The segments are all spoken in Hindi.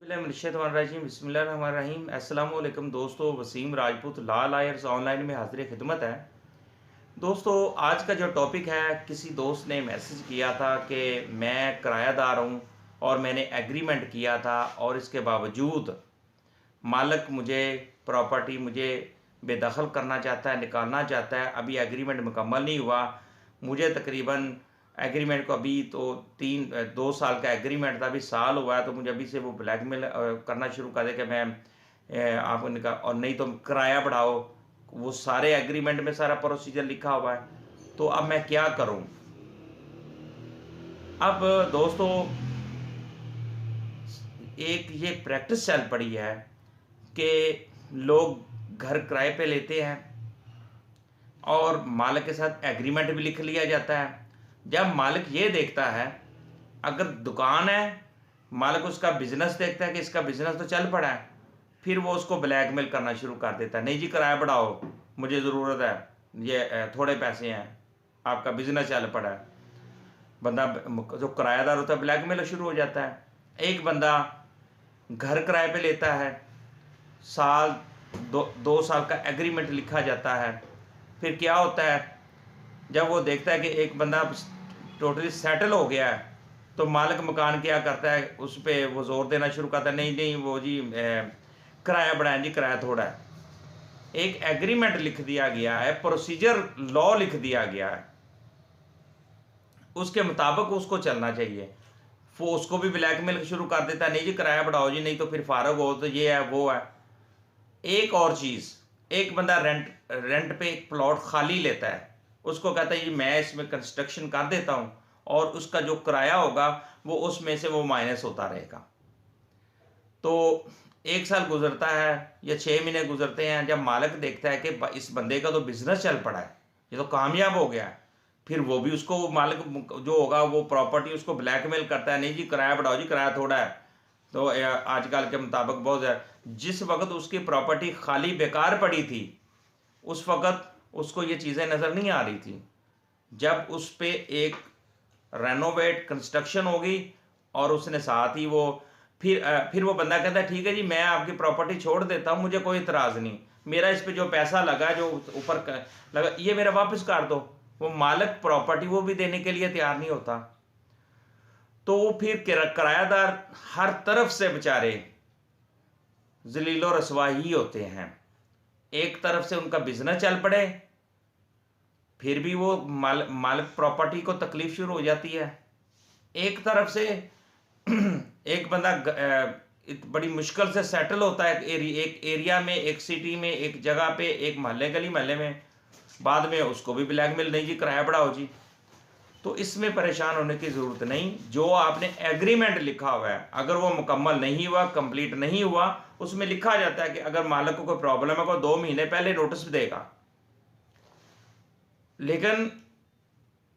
बिस्मिल्लाहिर्रहमानिर्रहीम। अस्सलाम वालेकुम दोस्तों, Wasim Rajput law lawyers online में हाजिर खिदमत है। दोस्तों, आज का जो टॉपिक है, किसी दोस्त ने मैसेज किया था कि मैं किरायादार हूँ और मैंने एग्रीमेंट किया था और इसके बावजूद मालिक मुझे प्रॉपर्टी मुझे बेदखल करना चाहता है, निकालना चाहता है। अभी एग्रीमेंट मुकम्मल नहीं हुआ। मुझे तकरीबन एग्रीमेंट को अभी तो 2 साल का एग्रीमेंट था, अभी साल हुआ है, तो मुझे अभी से वो ब्लैकमेल करना शुरू कर दे कि मैं आपको निकाल और नहीं तो किराया बढ़ाओ। वो सारे एग्रीमेंट में सारा प्रोसीजर लिखा हुआ है। तो अब मैं क्या करूं? अब दोस्तों, एक ये प्रैक्टिस चल पड़ी है कि लोग घर किराए पे लेते हैं और मालिक के साथ एग्रीमेंट भी लिख लिया जाता है। जब मालिक ये देखता है, अगर दुकान है, मालिक उसका बिजनेस देखता है कि इसका बिजनेस तो चल पड़ा है, फिर वो उसको ब्लैकमेल करना शुरू कर देता है। नहीं जी, किराया बढ़ाओ, मुझे ज़रूरत है, ये थोड़े पैसे हैं, आपका बिजनेस चल पड़ा है। बंदा जो किरायादार होता है ब्लैकमेल शुरू हो जाता है। एक बंदा घर किराए पे लेता है, साल 2 साल का एग्रीमेंट लिखा जाता है। फिर क्या होता है, जब वो देखता है कि एक बंदा टोटली सेटल हो गया है, तो मालिक मकान क्या करता है, उस पर वो जोर देना शुरू करता है, नहीं नहीं वो जी किराया बढ़ाएं जी, किराया थोड़ा है। एक एग्रीमेंट लिख दिया गया है, प्रोसीजर लॉ लिख दिया गया है, उसके मुताबिक उसको चलना चाहिए। वो उसको भी ब्लैकमेल शुरू कर देता है, नहीं जी किराया बढ़ाओ जी, नहीं तो फिर फारग हो, तो ये है वो है। एक और चीज़, एक बंदा रेंट पे एक प्लॉट खाली लेता है, उसको कहता है जी मैं इसमें कंस्ट्रक्शन कर देता हूँ और उसका जो किराया होगा वो उसमें से वो माइनस होता रहेगा। तो 1 साल गुजरता है या 6 महीने गुजरते हैं, जब मालिक देखता है कि इस बंदे का तो बिजनेस चल पड़ा है, ये तो कामयाब हो गया है, फिर वो भी उसको मालिक जो होगा वो प्रॉपर्टी उसको ब्लैकमेल करता है, नहीं जी किराया बढ़ाओ जी, किराया थोड़ा है। तो आजकल के मुताबिक बहुत है। जिस वक्त उसकी प्रॉपर्टी खाली बेकार पड़ी थी, उस वक्त उसको ये चीज़ें नज़र नहीं आ रही थी। जब उस पे एक रेनोवेट कंस्ट्रक्शन होगी और उसने साथ ही वो फिर वो बंदा कहता है ठीक है जी, मैं आपकी प्रॉपर्टी छोड़ देता हूँ, मुझे कोई इतराज़ नहीं, मेरा इस पे जो पैसा लगा जो ऊपर लगा ये मेरा वापस कर दो। वो मालिक प्रॉपर्टी वो भी देने के लिए तैयार नहीं होता। तो वो फिर किरायादार हर तरफ से बेचारे जलीलो रसवा ही होते हैं। एक तरफ से उनका बिजनेस चल पड़े, फिर भी वो मालिक प्रॉपर्टी को तकलीफ शुरू हो जाती है। एक तरफ से एक बंदा बड़ी मुश्किल से सेटल होता है एक एरिया में, एक सिटी में, एक जगह पे, एक मोहल्ले गली मोहल्ले में, बाद में उसको भी ब्लैकमेल, नहीं जी किराया बढ़ाओ जी। तो इसमें परेशान होने की ज़रूरत नहीं। जो आपने एग्रीमेंट लिखा हुआ है, अगर वो मुकम्मल नहीं हुआ, कंप्लीट नहीं हुआ, उसमें लिखा जाता है कि अगर मालिक को कोई प्रॉब्लम है, कोई 2 महीने पहले नोटिस देगा। लेकिन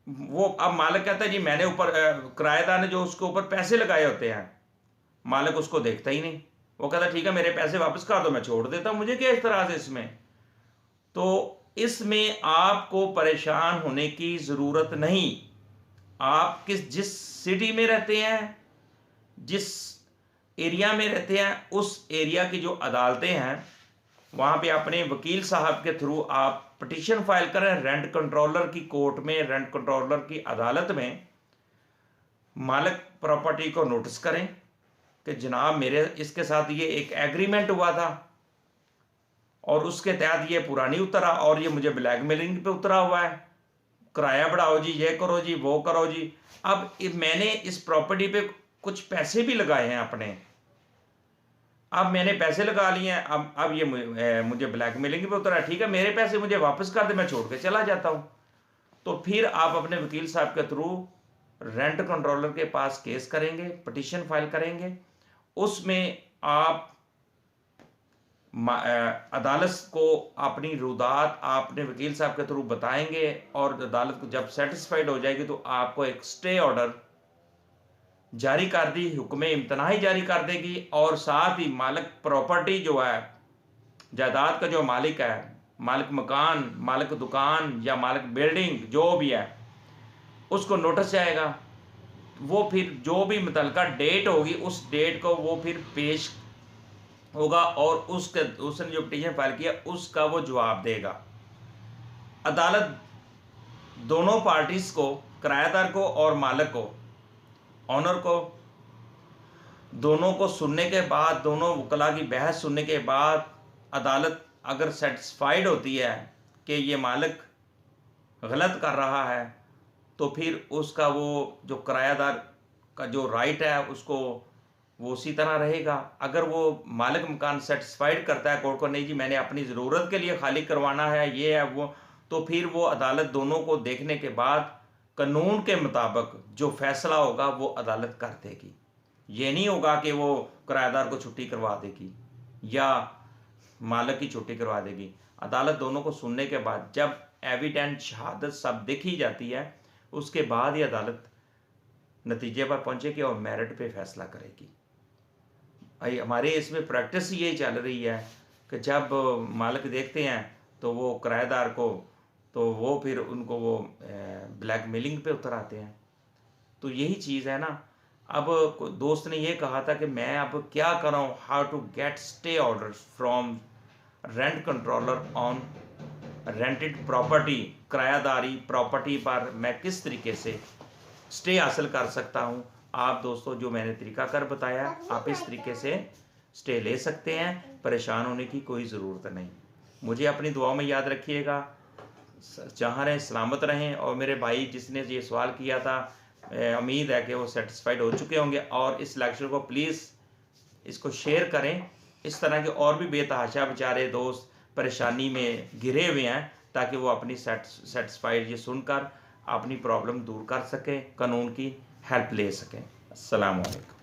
वो अब मालिक कहता है जी मैंने ऊपर किराएदार ने जो उसके ऊपर पैसे लगाए होते हैं, मालिक उसको देखता ही नहीं। वो कहता ठीक है मेरे पैसे वापस कर दो, मैं छोड़ देता हूं, मुझे क्या इतराज है इसमें। तो इसमें आपको परेशान होने की ज़रूरत नहीं। आप जिस सिटी में रहते हैं, जिस एरिया में रहते हैं, उस एरिया की जो अदालतें हैं, वहाँ पे अपने वकील साहब के थ्रू आप पिटीशन फाइल करें रेंट कंट्रोलर की कोर्ट में, रेंट कंट्रोलर की अदालत में। मालिक प्रॉपर्टी को नोटिस करें कि जनाब मेरे इसके साथ ये एक एग्रीमेंट हुआ था और उसके तहत ये पूरा नहीं उतरा और ये मुझे ब्लैकमेलिंग पे उतरा हुआ है, किराया बढ़ाओ जी, ये करो जी, वो करो जी। अब मैंने इस प्रॉपर्टी पे कुछ पैसे भी लगाए हैं अपने, अब मैंने पैसे लगा लिए हैं, अब ये मुझे ब्लैकमेलिंग पे उतरा है, ठीक है मेरे पैसे मुझे वापस कर दे, मैं छोड़ के चला जाता हूँ। तो फिर आप अपने वकील साहब के थ्रू रेंट कंट्रोलर के पास केस करेंगे, पिटीशन फाइल करेंगे। उसमें आप अदालत को अपनी रुदात आपने वकील साहब के थ्रू बताएंगे और अदालत को जब सेटिस्फाइड हो जाएगी तो आपको एक स्टे ऑर्डर जारी कर दी, हुक्म इम्तनाही जारी कर देगी। और साथ ही मालिक प्रॉपर्टी जो है, जायदाद का जो मालिक है, मालिक मकान, मालिक दुकान या मालिक बिल्डिंग जो भी है, उसको नोटिस जाएगा वो फिर जो भी मुतलका डेट होगी उस डेट को वो फिर पेश होगा और उसने जो पिटीशन फाइल किया उसका वो जवाब देगा। अदालत दोनों पार्टीज को, किराएदार को और मालिक को, ऑनर को, दोनों को सुनने के बाद, दोनों वकला की बहस सुनने के बाद अदालत अगर सेटिस्फाइड होती है कि ये मालिक गलत कर रहा है तो फिर उसका वो जो किराएदार का जो राइट है उसको वो उसी तरह रहेगा। अगर वो मालिक मकान सेटिस्फाइड करता है कोर्ट को, नहीं जी मैंने अपनी ज़रूरत के लिए खाली करवाना है, ये है वो, तो फिर वो अदालत दोनों को देखने के बाद कानून के मुताबिक जो फैसला होगा वो अदालत कर देगी। ये नहीं होगा कि वो किराएदार को छुट्टी करवा देगी या मालिक की छुट्टी करवा देगी। अदालत दोनों को सुनने के बाद जब एविडेंस, शहादत सब देखी जाती है उसके बाद ही अदालत नतीजे पर पहुंचेगी और मेरिट पे फैसला करेगी। हमारे इसमें प्रैक्टिस यही चल रही है कि जब मालिक देखते हैं तो वो किराएदार को, तो वो फिर उनको वो ब्लैकमेलिंग पे उतर आते हैं। तो यही चीज़ है ना। अब दोस्त ने ये कहा था कि मैं अब क्या करूँ, how to get stay order from rent controller on rented property, किरायादारी प्रॉपर्टी पर मैं किस तरीके से स्टे हासिल कर सकता हूँ। आप दोस्तों जो मैंने तरीकाकार बताया आप इस तरीके से स्टे ले सकते हैं, परेशान होने की कोई ज़रूरत नहीं। मुझे अपनी दुआओं में याद रखिएगा, जहाँ रहें सलामत रहें। और मेरे भाई जिसने ये सवाल किया था, उम्मीद है कि वो सेटिस्फाइड हो चुके होंगे। और इस लेक्चर को प्लीज़ इसको शेयर करें, इस तरह के और भी बेतहाशा बेचारे दोस्त परेशानी में घिरे हुए हैं, ताकि वो अपनी सेटिस्फाइड ये सुनकर अपनी प्रॉब्लम दूर कर सकें, कानून की हेल्प ले सकें। अस्सलाम वालेकुम।